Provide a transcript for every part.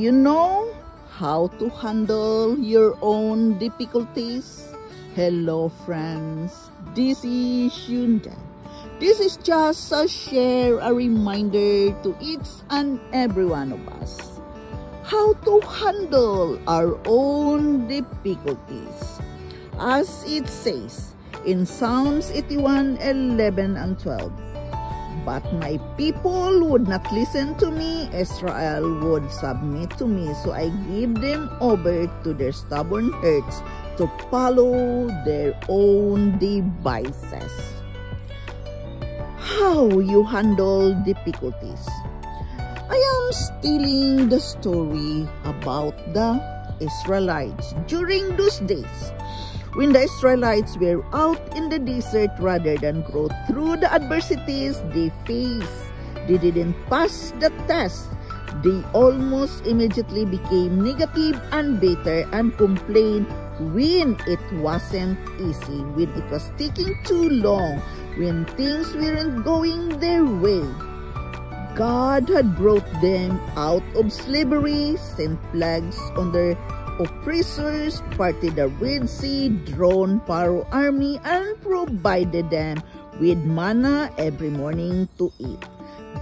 you know how to handle your own difficulties? Hello friends, this is Yunda. This is just a reminder to each and every one of us how to handle our own difficulties. As it says in Psalms 81:11 and 12, "But my people would not listen to me, Israel would submit to me, so I give them over to their stubborn hearts to follow their own devices." How you handle difficulties? I am telling the story about the Israelites during those days when the Israelites were out in the desert rather than grow through the adversities they faced. They didn't pass the test. They almost immediately became negative and bitter and complained when it wasn't easy, when it was taking too long, when things weren't going their way. God had brought them out of slavery, sent plagues on their oppressors, parted the Red Sea, drawn Pharaoh's army, and provided them with manna every morning to eat.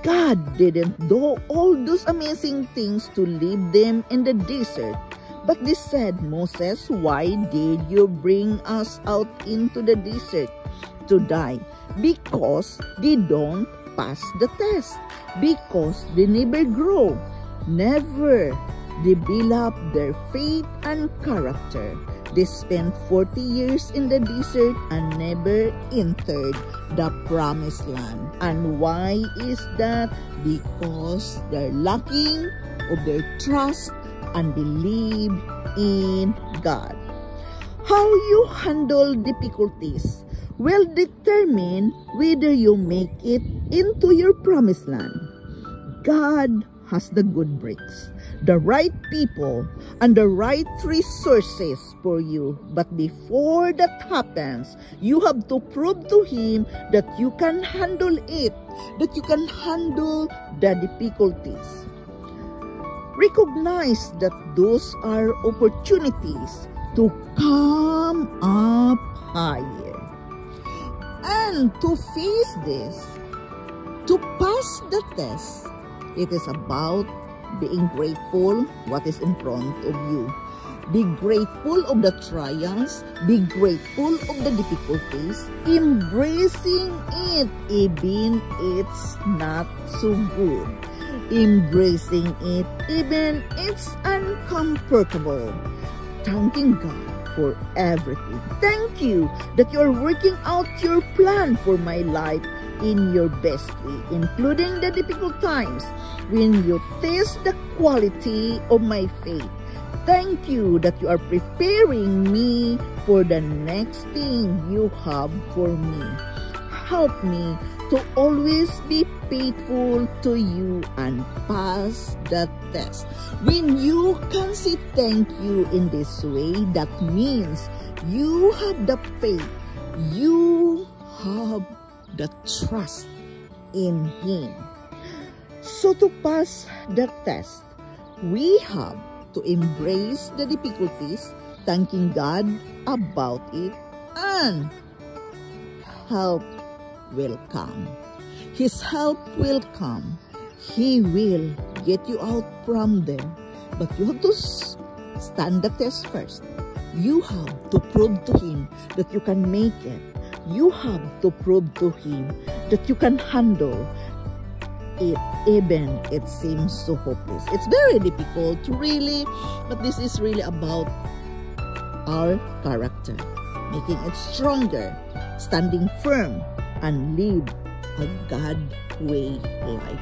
God didn't do all those amazing things to leave them in the desert. But they said, "Moses, why did you bring us out into the desert to die?" Because they don't pass the test. Because they never grow, never develop their faith and character. They spent 40 years in the desert and never entered the promised land. And why is that? Because they're lacking of their trust and belief in God. How you handle difficulties will determine whether you make it into your promised land. God has the good bricks, the right people, and the right resources for you. But before that happens, you have to prove to Him that you can handle it, that you can handle the difficulties. Recognize that those are opportunities to come up higher. And to face this, to pass the test, it is about being grateful what is in front of you. Be grateful of the trials. Be grateful of the difficulties. Embracing it even it's not so good. Embracing it even it's uncomfortable. Thanking God for everything. Thank you that you're working out your plan for my life in your best way, including the difficult times when you test the quality of my faith. Thank you that you are preparing me for the next thing you have for me. Help me to always be faithful to you and pass the test. When you can say thank you in this way, that means you have the faith, you have the trust in Him. So to pass the test, we have to embrace the difficulties, thanking God about it, and help will come. His help will come. He will get you out from there. But you have to stand the test first. You have to prove to Him that you can make it. You have to prove to Him that you can handle it, even it seems so hopeless. It's very difficult to really, but this is really about our character, making it stronger, standing firm, and live a God way life.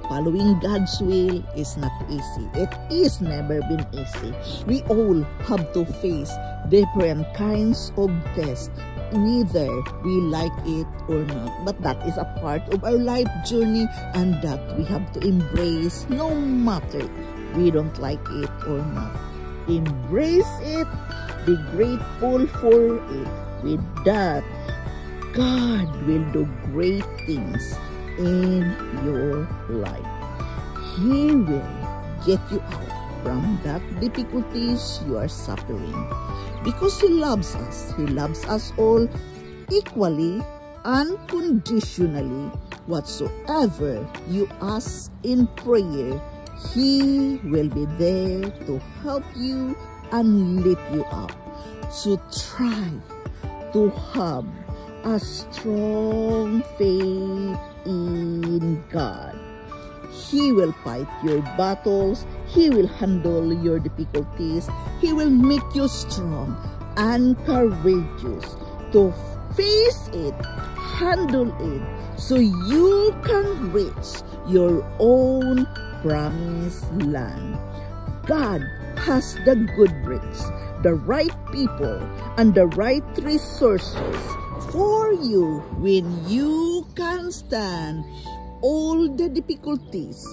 Following God's will is not easy. It is never been easy. We all have to face different kinds of tests, whether we like it or not. But that is a part of our life journey, and that we have to embrace no matter we don't like it or not. Embrace it. Be grateful for it. With that, God will do great things in your life. He will get you out from that difficulties you are suffering. Because He loves us. He loves us all equally, unconditionally. Whatsoever you ask in prayer, He will be there to help you and lift you up. So try to have a strong faith in God. He will fight your battles. He will handle your difficulties. He will make you strong and courageous to face it, handle it, so you can reach your own promised land. God has the good bricks, the right people, and the right resources for you when you can stand all the difficulties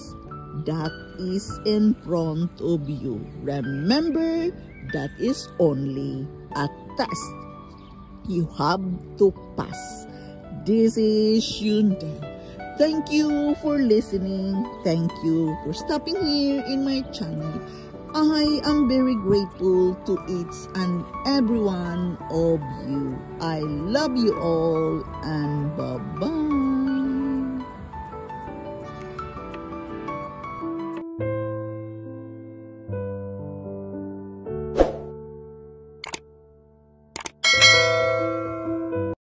that is in front of you. Remember, that is only a test. You have to pass. This is Hyundai. Thank you for listening. Thank you for stopping here in my channel. I am very grateful to each and every one of you. I love you all, and bye-bye.